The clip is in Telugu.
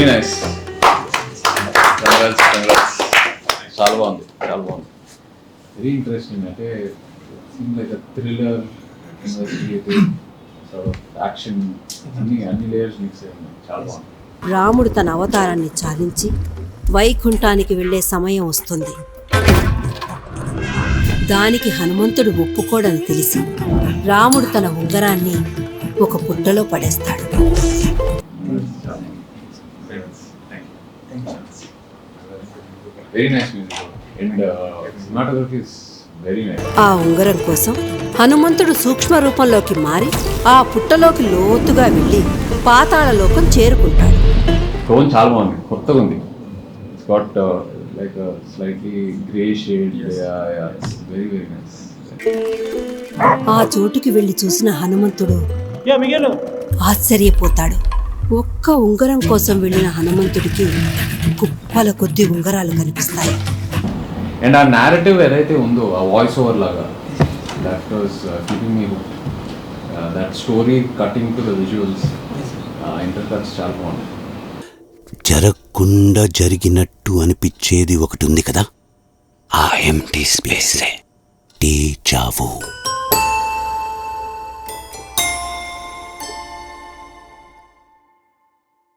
Very nice. చాలా బాగుంది, చాలా బాగుంది. Very interesting. అంటే లైక్ థ్రిల్లర్, ఇన్వెస్టిగేటివ్, యాక్షన్, అన్ని లేయర్స్ మిక్స్ అయ్యి ఉన్నాయి. చాలా బాగుంది. రాముడు తన అవతారాన్ని చాలించి వైకుంఠానికి వెళ్లే సమయం వస్తుంది. దానికి హనుమంతుడు ఒప్పుకోడని తెలిసి రాముడు తన ఉంగరాన్ని ఒక పుట్టలో పడేస్తాడు. ఆ ఉంగరం కోసం హనుమంతుడు సూక్ష్మ రూపంలోకి మారి ఆ పుట్టలోకి లోతుగా వెళ్ళి పాతాళ లోకం చేరుకుంటాడు. టోన్ చాలా బాగుంది, కొత్తగా ఉంది. It's got like slightly grey shade. Very very nice. ఆ చోటుకి వెళ్లి చూసిన హనుమంతుడు ఆశ్చర్యపోతాడు. ఒక్క ఉంగరం కోసం వెళ్ళిన హనుమంతుడికి కుప్పల కొద్ది ఉంగరాలు కనిపిస్తాయి. అండ్ ఆ నేరేటివ్ ఏదైతే ఉందో, ఆ వాయిస్ ఓవర్ లాగా, that was keeping me hooked. That story cutting to the visuals, intercuts చాలా బాగుంది. జరగకుండా జరిగినట్టు అనిపించేది ఒకటి ఉంది కదా, ఆ ఎంటీ స్పేసే డేజా vu.